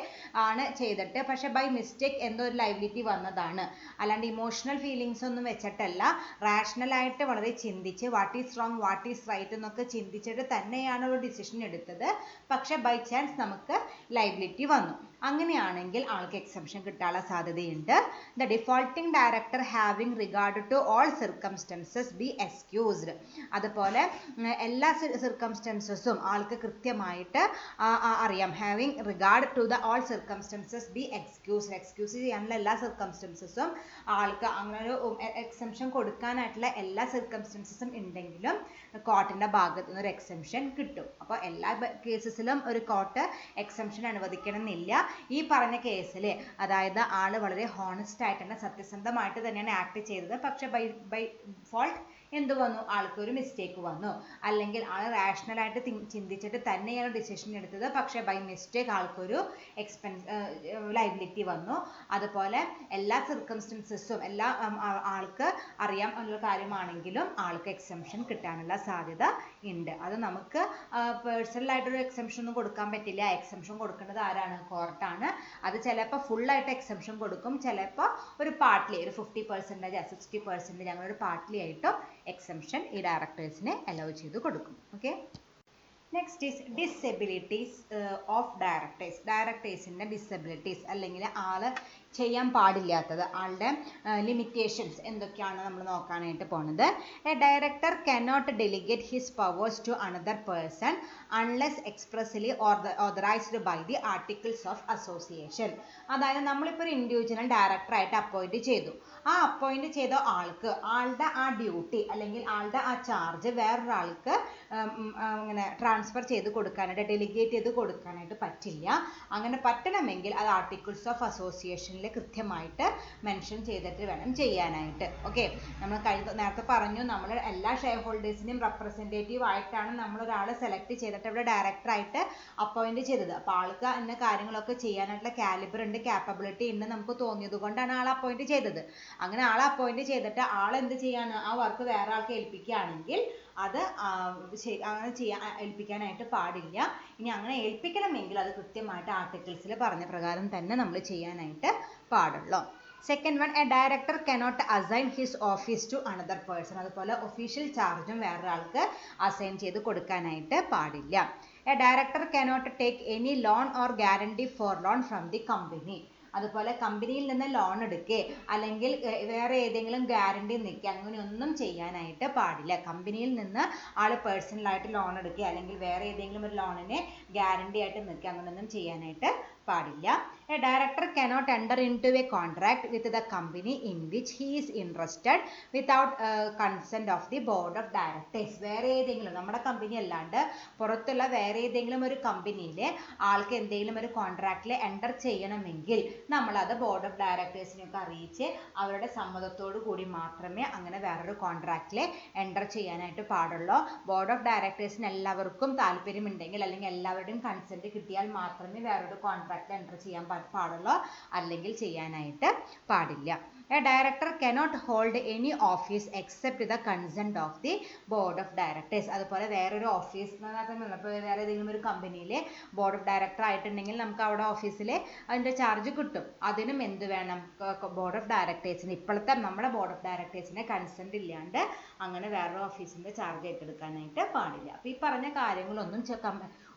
ആണ് ചെയ്തിട്ട്, പക്ഷെ ബൈ മിസ്റ്റേക്ക് എന്തോ ഒരു ലൈബിലിറ്റി വന്നതാണ്. അല്ലാണ്ട് ഇമോഷണൽ ഫീലിങ്സ് ഒന്നും വെച്ചിട്ടല്ല, റാഷണൽ ആയിട്ട് വളരെ ചിന്തിച്ച് what is wrong what is right എന്നൊക്കെ ചിന്തിച്ചിട്ട് തന്നെയാണ് ഒരു ഡിസിഷൻ എടുത്തത്. പക്ഷെ ബൈ ചാൻസ് നമുക്ക് ലൈബിലിറ്റി വന്നു. അങ്ങനെയാണെങ്കിൽ ആൾക്ക് എക്സംഷൻ കിട്ടാനുള്ള സാധ്യതയുണ്ട്. The defaulting director having regard to all circumstances be excused. അതുപോലെ എല്ലാ സിർക്കംസ്റ്റൻസസും ആൾക്ക് കൃത്യമായിട്ട് അറിയാം. Having regard to the all circumstances be excused. Excuse ചെയ്യാനുള്ള എല്ലാ സിർക്കംസ്റ്റൻസസും ആൾക്ക് അങ്ങനെ ഒരു എക്സംഷൻ കൊടുക്കാനായിട്ടുള്ള എല്ലാ സിർക്കംസ്റ്റൻസസും ഉണ്ടെങ്കിലും കോർട്ടിന്റെ ഭാഗത്ത് നിന്ന് ഒരു എക്സംഷൻ കിട്ടും. അപ്പോൾ എല്ലാ കേസസിലും ഒരു കോർട്ട് എക്സംഷൻ അനുവദിക്കണമെന്നില്ല. ഈ പറഞ്ഞ കേസിൽ അതായത് ആള് വളരെ ഹോണസ്റ്റ് ആയിട്ട് തന്നെ സത്യസന്ധമായിട്ട് തന്നെയാണ് ആക്ട് ചെയ്തത്. പക്ഷെ ബൈ ഫോൾട്ട് എന്ത് വന്നു? ആൾക്കൊരു മിസ്റ്റേക്ക് വന്നു. അല്ലെങ്കിൽ ആൾ റാഷണൽ ആയിട്ട് ചിന്തിച്ചിട്ട് തന്നെയാണ് ഡിസിഷൻ എടുത്തത്. പക്ഷെ ബൈ മിസ്റ്റേക്ക് ആൾക്കൊരു ലൈബിലിറ്റി വന്നു. അതുപോലെ എല്ലാ സിർക്കംസ്റ്റൻസസും എല്ലാ ആൾക്ക് അറിയാം എന്നുള്ള കാര്യമാണെങ്കിലും ആൾക്ക് എക്സംഷൻ കിട്ടാനുള്ള സാധ്യത ഉണ്ട്. അത് നമുക്ക് പേഴ്സണലായിട്ടൊരു എക്സംഷൻ ഒന്നും കൊടുക്കാൻ പറ്റില്ല. എക്സംഷൻ കൊടുക്കേണ്ടത് ആരാണ്? കോർട്ടാണ്. അത് ചിലപ്പോൾ ഫുള്ളായിട്ട് എക്സംഷൻ കൊടുക്കും, ചിലപ്പോൾ ഒരു പാർട്ട്ലി ഒരു 50% 60% അങ്ങനെ ഒരു പാർട്ട്ലി ആയിട്ടും എക്സംഷൻ ഈ ഡയറക്ടേഴ്സിനെ അലൗ ചെയ്ത് കൊടുക്കും. Okay, next is disabilities of directors. ഡയറക്ടേഴ്സിൻ്റെ ഡിസെബിലിറ്റീസ് അല്ലെങ്കിൽ ആള് ചെയ്യാൻ പാടില്ലാത്തത്, ആളുടെ ലിമിറ്റേഷൻസ് എന്തൊക്കെയാണ് നമ്മൾ നോക്കാനായിട്ട് പോണത്. A director cannot delegate his powers to another person unless expressly authorised by the articles of association. അതായത് നമ്മളിപ്പോൾ ഒരു ഇൻഡിവിജ്വൽ ഡയറക്ടറായിട്ട് അപ്പോയിന്റ് ചെയ്തു. ആ അപ്പോയിന്റ് ചെയ്ത ആൾക്ക് ആളുടെ ആ ഡ്യൂട്ടി അല്ലെങ്കിൽ ആളുടെ ആ ചാർജ് വേറൊരാൾക്ക് ഇങ്ങനെ ട്രാൻസ്ഫർ ചെയ്ത് കൊടുക്കാനായിട്ട് ഡെലിഗേറ്റ് ചെയ്ത് കൊടുക്കാനായിട്ട് പറ്റില്ല. അങ്ങനെ പറ്റണമെങ്കിൽ അത് ആർട്ടിക്കിൾസ് ഓഫ് അസോസിയേഷൻ കൃത്യമായിട്ട് മെൻഷൻ ചെയ്തിട്ട് വേണം ചെയ്യാനായിട്ട്. ഓക്കെ, നമ്മൾ നേരത്തെ പറഞ്ഞു നമ്മൾ എല്ലാ ഷെയർ ഹോൾഡേഴ്സിനെയും റെപ്രസെൻറ്റേറ്റീവ് ആയിട്ടാണ് നമ്മൾ ഒരാളെ സെലക്ട് ചെയ്തിട്ട് ഇവിടെ ഡയറക്ടറായിട്ട് അപ്പോയിന്റ് ചെയ്തത്. അപ്പോൾ ആൾക്ക് ഇന്ന കാര്യങ്ങളൊക്കെ ചെയ്യാനായിട്ടുള്ള കാലിബർ ഉണ്ട്, കാപ്പബിലിറ്റി ഉണ്ട് നമുക്ക് തോന്നിയത് കൊണ്ടാണ് ആളെ അപ്പോയിന്റ് ചെയ്തത്. അങ്ങനെ ആളെ അപ്പോയിന്റ് ചെയ്തിട്ട് ആൾ എന്ത് ചെയ്യാണ്? ആ വർക്ക് വേറെ ആൾക്ക് ഏൽപ്പിക്കുകയാണെങ്കിൽ അത് അങ്ങനെ ഏൽപ്പിക്കാനായിട്ട് പാടില്ല. ഇനി അങ്ങനെ ഏൽപ്പിക്കണമെങ്കിൽ അത് കൃത്യമായിട്ട് ആർട്ടിക്കിൾസിൽ പറഞ്ഞ പ്രകാരം തന്നെ നമ്മൾ ചെയ്യാനായിട്ട് പാടുള്ളൂ. Second one, a director cannot assign his office to another person. അതുപോലെ ഒഫീഷ്യൽ ചാർജും വേറൊരാൾക്ക് അസൈൻ ചെയ്ത് കൊടുക്കാനായിട്ട് പാടില്ല. A director cannot take any loan or guarantee for loan from the company. അതുപോലെ കമ്പനിയിൽ നിന്ന് ലോൺ എടുക്കുക അല്ലെങ്കിൽ വേറെ ഏതെങ്കിലും ഗ്യാരണ്ടി നിൽക്കുക അങ്ങനെയൊന്നും ചെയ്യാനായിട്ട് പാടില്ല. കമ്പനിയിൽ നിന്ന് ആൾ പേഴ്സണലായിട്ട് ലോൺ എടുക്കുക അല്ലെങ്കിൽ വേറെ ഏതെങ്കിലും ഒരു ലോണിനെ ഗ്യാരണ്ടി ആയിട്ട് നിൽക്കുക അങ്ങനെയൊന്നും ചെയ്യാനായിട്ട് പാടില്ല. A director cannot enter into a contract with the company in which he is interested without consent of the board of directors. വേറെ ഏതെങ്കിലും നമ്മുടെ കമ്പനി അല്ലാണ്ട് പുറത്തുള്ള വേറെ ഏതെങ്കിലും ഒരു കമ്പനിയിൽ ആൾക്ക് എന്തെങ്കിലും ഒരു കോൺട്രാക്റ്റിൽ എൻ്റർ ചെയ്യണമെങ്കിൽ നമ്മളത് ബോർഡ് ഓഫ് ഡയറക്ടേഴ്സിനെയൊക്കെ അറിയിച്ച് അവരുടെ സമ്മതത്തോടു കൂടി മാത്രമേ അങ്ങനെ വേറൊരു കോൺട്രാക്റ്റിൽ എൻ്റർ ചെയ്യാനായിട്ട് പാടുള്ളൂ. ബോർഡ് ഓഫ് ഡയറക്ടേഴ്സിന് എല്ലാവർക്കും താല്പര്യമുണ്ടെങ്കിൽ അല്ലെങ്കിൽ എല്ലാവരുടെയും കൺസെൻറ്റ് കിട്ടിയാൽ മാത്രമേ വേറൊരു കോൺട്രാക്റ്റിൽ എൻ്റർ ചെയ്യാൻ പാടുള്ളൂ, അല്ലെങ്കിൽ ചെയ്യാനായിട്ട് പാടില്ല. A director cannot hold any office except the consent of the board of directors. അതുപോലെ വേറൊരു ഓഫീസ് വേറെ ഏതെങ്കിലും ഒരു കമ്പനിയിൽ ബോർഡ് ഓഫ് ഡയറക്ടർ ആയിട്ടുണ്ടെങ്കിൽ നമുക്ക് അവിടെ ഓഫീസിൽ അതിൻ്റെ ചാർജ് കിട്ടും. അതിനും എന്ത് വേണം? ബോർഡ് ഓഫ് ഡയറക്ടേഴ്സിന് ഇപ്പോഴത്തെ നമ്മുടെ ബോർഡ് ഓഫ് ഡയറക്ടേഴ്സിന് കൺസെൻറ്റ് ഇല്ലാണ്ട് അങ്ങനെ വേറൊരു ഓഫീസിൻ്റെ ചാർജ് ഏറ്റെടുക്കാനായിട്ട് പാടില്ല. അപ്പോൾ ഈ പറഞ്ഞ കാര്യങ്ങളൊന്നും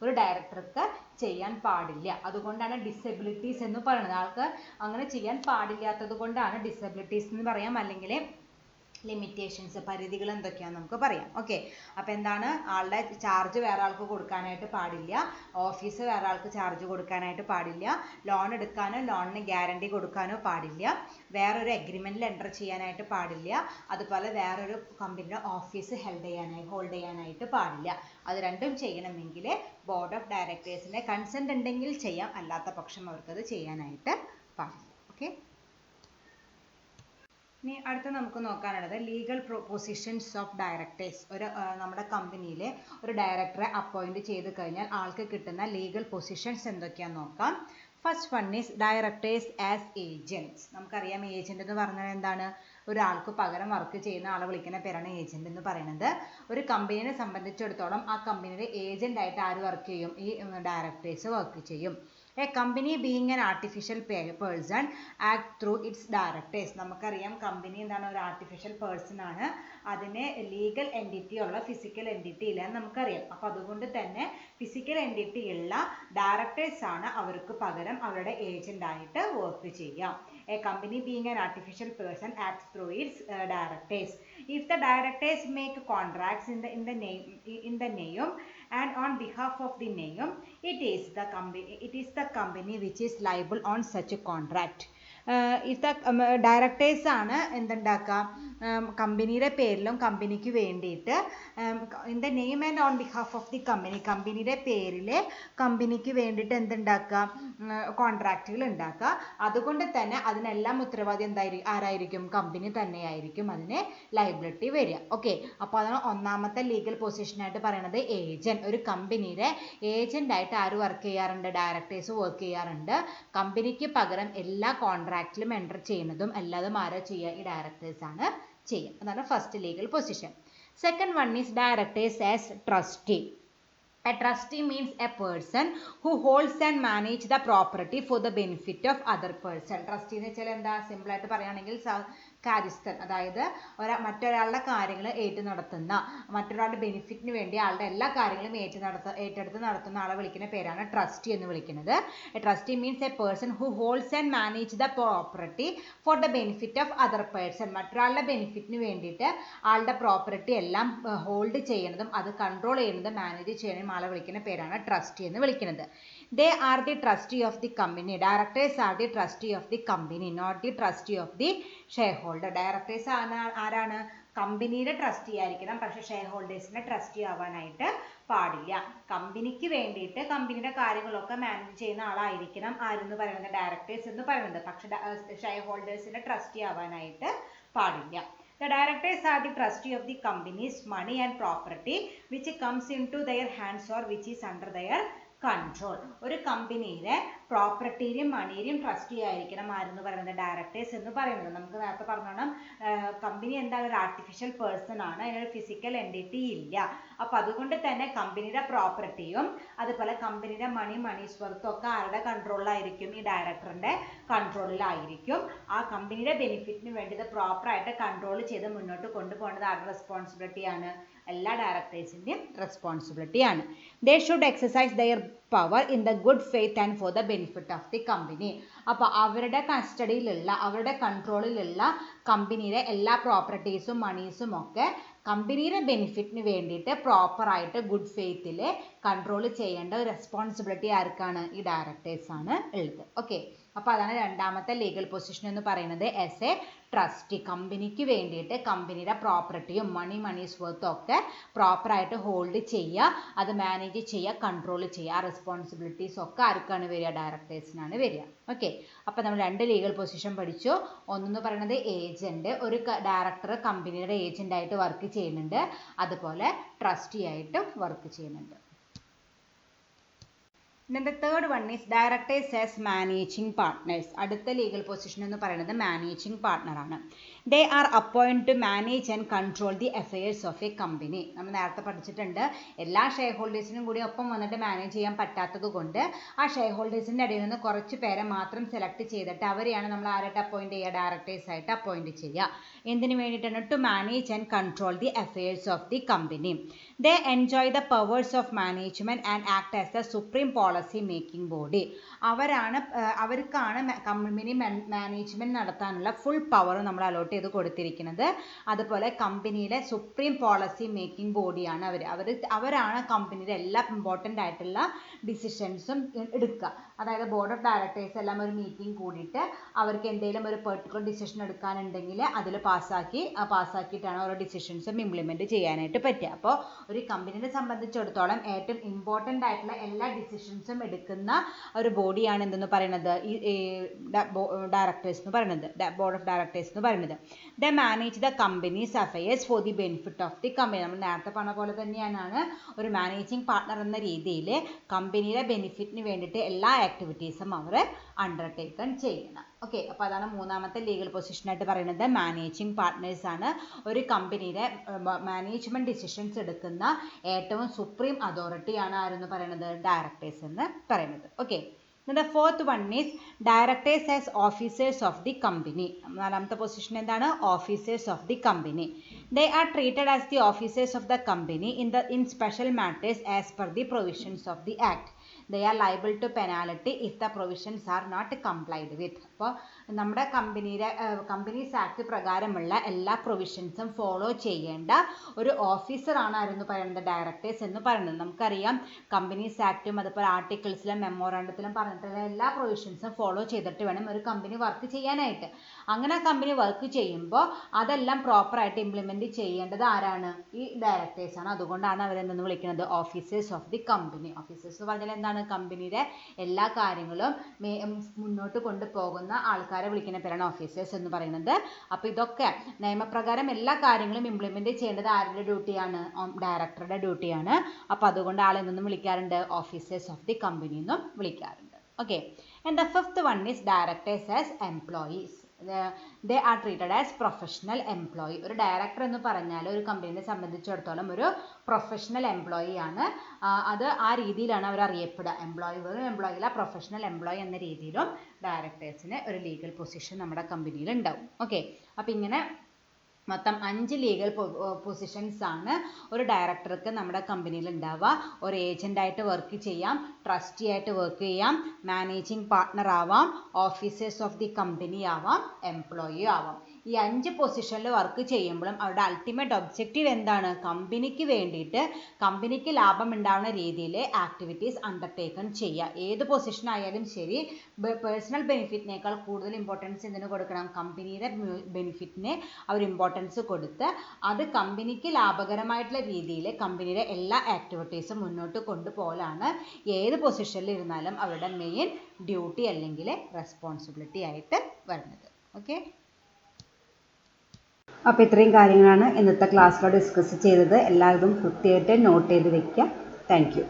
ഒരു ഡയറക്ടർക്ക് ചെയ്യാൻ പാടില്ല. അതുകൊണ്ടാണ് ഡിസബിലിറ്റീസ് എന്ന് പറയുന്നത്. ആൾക്ക് അങ്ങനെ ചെയ്യാൻ പാടില്ലാത്തത് കൊണ്ടാണ് ഡിസബിലിറ്റീസ് എന്ന് പറയാം, അല്ലെങ്കിൽ ലിമിറ്റേഷൻസ് പരിധികൾ എന്തൊക്കെയാണെന്ന് നമുക്ക് പറയാം. ഓക്കെ, അപ്പോൾ എന്താണ്? ആളുടെ ചാർജ് വേറെ ആൾക്ക് കൊടുക്കാനായിട്ട് പാടില്ല, ഓഫീസ് വേറെ ആൾക്ക് ചാർജ് കൊടുക്കാനായിട്ട് പാടില്ല, ലോൺ എടുക്കാനോ ലോണിന് ഗ്യാരണ്ടി കൊടുക്കാനോ പാടില്ല, വേറൊരു എഗ്രിമെൻറ്റിൽ എൻ്റർ ചെയ്യാനായിട്ട് പാടില്ല, അതുപോലെ വേറൊരു കമ്പനിയുടെ ഓഫീസ് ഹോൾഡ് ചെയ്യാനായിട്ട് പാടില്ല. അത് രണ്ടും ചെയ്യണമെങ്കിൽ ബോർഡ് ഓഫ് ഡയറക്ടേഴ്സിൻ്റെ കൺസെൻറ്റ് ഉണ്ടെങ്കിൽ ചെയ്യാം, അല്ലാത്ത പക്ഷം അവർക്കത് ചെയ്യാനായിട്ട് പാടില്ല. ഓക്കെ. ഇനി അടുത്ത നമുക്ക് നോക്കാനുള്ളത് ലീഗൽ പൊസിഷൻസ് ഓഫ് ഡയറക്ടേഴ്സ്. നമ്മുടെ കമ്പനിയിൽ ഒരു ഡയറക്ടറെ അപ്പോയിന്റ് ചെയ്ത് കഴിഞ്ഞാൽ ആൾക്ക് കിട്ടുന്ന ലീഗൽ പൊസിഷൻസ് എന്തൊക്കെയാണെന്ന് നോക്കാം. First one is directors as agents. നമുക്കറിയാം ഏജന്റ് എന്ന് പറഞ്ഞാൽ എന്താണ്? ഒരാൾക്ക് പകരം വർക്ക് ചെയ്യുന്ന ആളെ വിളിക്കുന്ന പേരാണ് ഏജന്റ് എന്ന് പറയുന്നത്. ഒരു കമ്പനിയെ സംബന്ധിച്ചിടത്തോളം ആ കമ്പനിയുടെ ഏജന്റ് ആയിട്ട് ആര് വർക്ക് ചെയ്യും? ഈ ഡയറക്ടേഴ്സ് വർക്ക് ചെയ്യും. A company being an artificial person act through its directors. നമുക്കറിയാം കമ്പനി എന്താണ്? ഒരു ആർട്ടിഫിഷ്യൽ പേഴ്സൺ ആണ്. അതിന് ലീഗൽ എൻറ്റിറ്റി ഉള്ള ഫിസിക്കൽ എൻറ്റിറ്റി ഇല്ല എന്ന് നമുക്കറിയാം. അപ്പോൾ അതുകൊണ്ട് തന്നെ ഫിസിക്കൽ എൻറ്റിറ്റി ഉള്ള ഡയറക്ടേഴ്സ് ആണ് അവർക്ക് പകരം അവരുടെ ഏജന്റ് ആയിട്ട് വർക്ക് ചെയ്യാം. A company being an artificial person acts through its directors. If the directors make contracts in the name and on behalf of the name, it is the company which is liable on such a contract. If the directors ആണ് എന്തുണ്ടാക്കുക? കമ്പനിയുടെ പേരിലും കമ്പനിക്ക് വേണ്ടിയിട്ട് in the name and on behalf of the company, കമ്പനിയുടെ പേരിൽ കമ്പനിക്ക് വേണ്ടിയിട്ട് എന്തുണ്ടാക്കുക? കോൺട്രാക്റ്റുകൾ ഉണ്ടാക്കുക. അതുകൊണ്ട് തന്നെ അതിനെല്ലാം ഉത്തരവാദി ആരായിരിക്കും? കമ്പനി തന്നെയായിരിക്കും അതിന് ലയബിലിറ്റി വരിക. ഓക്കെ, അപ്പോൾ അതാണ് ഒന്നാമത്തെ ലീഗൽ പൊസിഷനായിട്ട് പറയുന്നത് ഏജന്റ്. ഒരു കമ്പനിയുടെ ഏജന്റ് ആയിട്ട് ആര് വർക്ക് ചെയ്യാറുണ്ട്? ഡയറക്ടേഴ്സ് വർക്ക് ചെയ്യാറുണ്ട്. കമ്പനിക്ക് പകരം എല്ലാ കോൺട്രാക്റ്റിലും എൻ്റർ ചെയ്യുന്നതും എല്ലാതും ആരാ ചെയ്യുക? ഈ ഡയറക്ടേഴ്സ് ആണ് ചെയ്യുക. അതാണ് first legal position. Second one is directors as trustee. A trustee means a person who holds and manage the property for the benefit of other person. Trustee എന്ന് വെച്ചാൽ എന്താ? സിമ്പിൾ ആയിട്ട് പറയുകയാണെങ്കിൽ കാര്യസ്ഥൻ, അതായത് മറ്റൊരാളുടെ കാര്യങ്ങൾ നടത്തുന്ന, മറ്റൊരാളുടെ ബെനിഫിറ്റിന് വേണ്ടി ആളുടെ എല്ലാ കാര്യങ്ങളും ഏറ്റെടുത്ത് നടത്തുന്ന ആളെ വിളിക്കുന്ന പേരാണ് ട്രസ്റ്റി എന്ന് വിളിക്കുന്നത്. A trustee means A person who holds and manage the property four the benefit of other person. മറ്റൊരാളുടെ ബെനിഫിറ്റിന് വേണ്ടിയിട്ട് ആളുടെ പ്രോപ്പർട്ടി എല്ലാം ഹോൾഡ് ചെയ്യുന്നതും അത് കൺട്രോൾ ചെയ്യുന്നതും മാനേജ് ചെയ്യുന്നതും ആളെ വിളിക്കുന്ന പേരാണ് ട്രസ്റ്റി എന്ന് വിളിക്കുന്നത്. They are the trustee of the company. Directors are the trustee of the company, not the trustee of the shareholder. Directors ആരാണ്? കമ്പനിയുടെ ട്രസ്റ്റി ആയിരിക്കണം, പക്ഷെ ഷെയർ ഹോൾഡേഴ്സിന്റെ ട്രസ്റ്റി ആവാനായിട്ട് പാടില്ല. കമ്പനിക്ക് വേണ്ടിയിട്ട് കമ്പനിയുടെ കാര്യങ്ങളൊക്കെ മാനേജ് ചെയ്യുന്ന ആളായിരിക്കണം ആരെന്ന് പറയുന്നത്? ഡയറക്ടേഴ്സ് എന്ന് പറയുന്നത്. പക്ഷെ ഷെയർ ഹോൾഡേഴ്സിന്റെ ട്രസ്റ്റി ആവാനായിട്ട് പാടില്ല. The directors are the trustee of the company's money and property which comes into their hands or which is under their control. ഒരു കമ്പനിയിലെ പ്രോപ്പർട്ടിയിലും മണിയിലും ട്രസ്റ്റി ആയിരിക്കണം ആരെന്ന് പറയുന്നത്? ഡയറക്ടേഴ്സ് എന്ന് പറയുന്നത്. നമുക്ക് നേരത്തെ പറഞ്ഞോണം കമ്പനി എന്താണ്? ഒരു ആർട്ടിഫിഷ്യൽ പേഴ്സൺ ആണ്, അതിനൊരു ഫിസിക്കൽ എൻറ്റിറ്റി ഇല്ല. അപ്പോൾ അതുകൊണ്ട് തന്നെ കമ്പനിയുടെ പ്രോപ്പർട്ടിയും അതുപോലെ കമ്പനിയുടെ മണീസ് വർത്തും ഒക്കെ ആരുടെ കൺട്രോളിലായിരിക്കും? ഈ ഡയറക്ടറിന്റെ കൺട്രോളിലായിരിക്കും. ആ കമ്പനിയുടെ ബെനിഫിറ്റിന് വേണ്ടി ഇത് പ്രോപ്പറായിട്ട് കൺട്രോൾ ചെയ്ത് മുന്നോട്ട് കൊണ്ടുപോകേണ്ടത് ആരുടെ റെസ്പോൺസിബിലിറ്റിയാണ്? എല്ലാ ഡയറക്ടേഴ്സിൻ്റെയും റെസ്പോൺസിബിലിറ്റിയാണ്. They should exercise their power in the good faith and for the benefit of the company. അപ്പോൾ അവരുടെ കസ്റ്റഡിയിലുള്ള, അവരുടെ കൺട്രോളിലുള്ള കമ്പനിയിലെ എല്ലാ പ്രോപ്പർട്ടീസും മണീസും ഒക്കെ കമ്പനിയുടെ ബെനിഫിറ്റിന് വേണ്ടിയിട്ട് പ്രോപ്പറായിട്ട് ഗുഡ് ഫെയ്ത്തിൽ കൺട്രോൾ ചെയ്യേണ്ട ഒരു റെസ്പോൺസിബിലിറ്റി ആർക്കാണ്? ഈ ഡയറക്ടേഴ്സ് ആണ് ഉള്ളത്. ഓക്കെ, അപ്പോൾ അതാണ് രണ്ടാമത്തെ ലീഗൽ പൊസിഷൻ എന്ന് പറയുന്നത്. ആസ് എ ട്രസ്റ്റി, കമ്പനിക്ക് വേണ്ടിയിട്ട് കമ്പനിയുടെ പ്രോപ്പർട്ടിയും മണീസ് വർത്തും ഒക്കെ പ്രോപ്പറായിട്ട് ഹോൾഡ് ചെയ്യുക, അത് മാനേജ് ചെയ്യുക, കൺട്രോൾ ചെയ്യുക. ആ റെസ്പോൺസിബിലിറ്റീസ് ഒക്കെ ആർക്കാണ് വരിക? ഡയറക്ടേഴ്സിനാണ് വരിക. ഓക്കെ, അപ്പോൾ നമ്മൾ രണ്ട് ലീഗൽ പൊസിഷൻ പഠിച്ചു. ഒന്നെന്ന് പറയുന്നത് ഏജന്റ്, ഒരു ഡയറക്ടർ കമ്പനിയുടെ ഏജന്റ് ആയിട്ട് വർക്ക് ചെയ്യുന്നുണ്ട്, അതുപോലെ ട്രസ്റ്റി ആയിട്ട് വർക്ക് ചെയ്യുന്നുണ്ട്. Then the third one is directors as managing partners. അടുത്ത ലീഗൽ പൊസിഷൻ എന്ന് പറയുന്നത് മാനേജിംഗ് പാർട്ട്ണർ ആണ്. They are appointed to manage and control the affairs of a company. നമ്മൾ നേരത്തെ പഠിച്ചിട്ടുണ്ട്, എല്ലാ ഷെയർ ഹോൾഡേഴ്സിനും കൂടി ഒപ്പം വന്നിട്ട് മാനേജ് ചെയ്യാൻ പറ്റാത്തത് കൊണ്ട് ആ ഷെയർ ഹോൾഡേഴ്സിൻ്റെ ഇടയിൽ നിന്ന് കുറച്ച് പേരെ മാത്രം സെലക്ട് ചെയ്തിട്ട് അവരെയാണ് നമ്മൾ ആരായിട്ട് അപ്പോയിന്റ് ചെയ്യുക? ഡയറക്ടേഴ്സ് ആയിട്ട് അപ്പോയിന്റ് ചെയ്യുക. എന്തിനു വേണ്ടിയിട്ടാണ്? To manage and control the affairs of the company. They enjoy the powers of management and act as the supreme policy making body. അവർക്കാണ് കമ്പനി മാനേജ്മെന്റ് നടത്താനുള്ള ഫുൾ പവർ നമ്മൾ അലോട്ട് ചെയ്ത് കൊടുത്തിരിക്കുന്നത്. അതുപോലെ കമ്പനിയിലെ സുപ്രീം പോളിസി മേക്കിംഗ് ബോഡിയാണ് അവരാണ് കമ്പനിയുടെ എല്ലാ ഇമ്പോർട്ടൻ്റ് ആയിട്ടുള്ള ഡിസിഷൻസും എടുക്കുക. അതായത് ബോർഡ് ഓഫ് ഡയറക്ടേഴ്സ് എല്ലാം ഒരു മീറ്റിംഗ് കൂടിയിട്ട് അവർക്ക് എന്തെങ്കിലും ഒരു പെർട്ടിക്കുലർ ഡിസിഷൻ എടുക്കാനുണ്ടെങ്കിൽ അതിൽ പാസ്സാക്കിയിട്ടാണ് ഓരോ ഡിസിഷൻസും ഇംപ്ലിമെൻറ്റ് ചെയ്യാനായിട്ട് പറ്റുക. അപ്പോൾ ഒരു കമ്പനിയെ സംബന്ധിച്ചിടത്തോളം ഏറ്റവും ഇമ്പോർട്ടൻ്റ് ആയിട്ടുള്ള എല്ലാ ഡിസിഷൻസും എടുക്കുന്ന ഒരു ബോഡിയാണ് എന്തെന്ന് പറയുന്നത്? ഈ ഡയറക്ടേഴ്സ് എന്ന് പറയുന്നത്, ബോർഡ് ഓഫ് ഡയറക്ടേഴ്സ് എന്ന് പറയുന്നത്. ദേ manage the companies affairs for the benefit of the company. നമ്മൾ നേരത്തെ പറഞ്ഞ പോലെ തന്നെയാണ് ഒരു മാനേജിങ് പാർട്ട്ണർ എന്ന രീതിയിൽ കമ്പനിയുടെ ബെനിഫിറ്റിന് വേണ്ടിയിട്ട് എല്ലാ ആക്ടിവിറ്റീസും അവർ അണ്ടർടേക്കൺ ചെയ്യണം. ഓക്കെ, അപ്പോൾ അതാണ് മൂന്നാമത്തെ ലീഗൽ പൊസിഷനായിട്ട് പറയുന്നത്. മാനേജിങ് പാർട്ട്നേഴ്സ് ആണ് ഒരു കമ്പനിയുടെ മാനേജ്മെൻറ്റ് ഡിസിഷൻസ് എടുക്കുന്ന ഏറ്റവും സുപ്രീം അതോറിറ്റിയാണ് ആരെന്ന് പറയുന്നത്, ഡയറക്ടേഴ്സ് എന്ന് പറയുന്നത്. Okay, the fourth one is directors as officers of the company. നാലാമത്തെ പൊസിഷൻ എന്താണ്, officers of the company. They are treated as the officers of the company in special matters as per the provisions of the act. They are liable to penalty if the provisions are not complied with. അപ്പോൾ നമ്മുടെ companies act പ്രകാരമുള്ള എല്ലാ പ്രൊവിഷൻസും follow ചെയ്യേണ്ട ഒരു ഓഫീസറാണ് ആരെന്ന് പറയുന്നത്, directors എന്ന് പറയുന്നത്. നമുക്കറിയാം കമ്പനീസ് ആക്റ്റും അതുപോലെ ആർട്ടിക്കിൾസിലും മെമ്മോറാണ്ടത്തിലും പറഞ്ഞിട്ടുള്ള എല്ലാ പ്രൊവിഷൻസും ഫോളോ ചെയ്തിട്ട് വേണം ഒരു കമ്പനി വർക്ക് ചെയ്യാനായിട്ട്. അങ്ങനെ കമ്പനി വർക്ക് ചെയ്യുമ്പോൾ അതെല്ലാം പ്രോപ്പറായിട്ട് ഇംപ്ലിമെൻറ്റ് ചെയ്യേണ്ടത് ആരാണ്, ഈ ഡയറക്ടേഴ്സ് ആണ്. അതുകൊണ്ടാണ് അവരെന്തെന്ന് വിളിക്കുന്നത്, officers of the company. Officers എന്ന് പറഞ്ഞാൽ എന്താണ്, കമ്പനിയുടെ എല്ലാ കാര്യങ്ങളും മുന്നോട്ട് കൊണ്ടുപോകുന്ന ആൾക്കാരെ വിളിക്കുന്ന പേരാണ് ഓഫീസേഴ്സ് എന്ന് പറയുന്നത്. അപ്പോൾ ഇതൊക്കെ നിയമപ്രകാരം എല്ലാ കാര്യങ്ങളും ഇംപ്ലിമെൻറ്റ് ചെയ്യേണ്ടത് ആരുടെ ഡ്യൂട്ടിയാണ്, ഡയറക്ടറുടെ ഡ്യൂട്ടിയാണ്. അപ്പോൾ അതുകൊണ്ട് ആളെന്നും വിളിക്കാറുണ്ട്, ഓഫീസേഴ്സ് ഓഫ് ദി കമ്പനി എന്നും വിളിക്കാറുണ്ട്. Okay, and the fifth one is directors as employees. They are treated as professional employee. ഒരു ഡയറക്ടർ എന്ന് പറഞ്ഞാൽ ഒരു കമ്പനിയെ സംബന്ധിച്ചിടത്തോളം ഒരു പ്രൊഫഷണൽ എംപ്ലോയി ആണ്. അത് ആ രീതിയിലാണ് അവർ അറിയപ്പെടുക. വെറും എംപ്ലോയി അല്ല, പ്രൊഫഷണൽ എംപ്ലോയി എന്ന രീതിയിലും ഡയറക്ടേഴ്സിന് ഒരു ലീഗൽ പൊസിഷൻ നമ്മുടെ കമ്പനിയിൽ ഉണ്ടാവും. ഓക്കെ, അപ്പോൾ ഇങ്ങനെ മൊത്തം 5 ലീഗൽ പൊസിഷൻസ് ആണ് ഒരു ഡയറക്ടർക്ക് നമ്മുടെ കമ്പനിയിൽ ഉണ്ടാവുക. ഒരു ഏജൻ്റായിട്ട് വർക്ക് ചെയ്യാം, ട്രസ്റ്റി ആയിട്ട് വർക്ക് ചെയ്യാം, മാനേജിങ് പാർട്ട്ണർ ആവാം, ഓഫീസേഴ്സ് ഓഫ് ദി കമ്പനി ആവാം, എംപ്ലോയി ആവാം. ഈ 5 പൊസിഷനിൽ വർക്ക് ചെയ്യുമ്പോഴും അവരുടെ അൾട്ടിമേറ്റ് ഒബ്ജക്റ്റീവ് എന്താണ്, കമ്പനിക്ക് വേണ്ടിയിട്ട് കമ്പനിക്ക് ലാഭം ഉണ്ടാവുന്ന രീതിയിൽ ആക്ടിവിറ്റീസ് അണ്ടർടേക്കൺ ചെയ്യുക. ഏത് പൊസിഷൻ ആയാലും ശരി, പേഴ്സണൽ ബെനിഫിറ്റിനേക്കാൾ കൂടുതൽ ഇമ്പോർട്ടൻസ് എന്തിനു കൊടുക്കണം, കമ്പനിയുടെ ബെനിഫിറ്റിനെ അവർ ഇമ്പോർട്ടൻസ് കൊടുത്ത് അത് കമ്പനിക്ക് ലാഭകരമായിട്ടുള്ള രീതിയിൽ കമ്പനിയുടെ എല്ലാ ആക്ടിവിറ്റീസും മുന്നോട്ട് കൊണ്ടുപോകലാണ് ഏത് പൊസിഷനിൽ ഇരുന്നാലും അവരുടെ മെയിൻ ഡ്യൂട്ടി അല്ലെങ്കിൽ റെസ്പോൺസിബിലിറ്റി ആയിട്ട് വരുന്നത്. ഓക്കെ, അപ്പോൾ ഇത്രയും കാര്യങ്ങളാണ് ഇന്നത്തെ ക്ലാസ്സിൽ ഡിസ്കസ് ചെയ്തത്. എല്ലാവരും കൃത്യമായിട്ട് നോട്ട് ചെയ്ത് വെക്കുക. Thank you.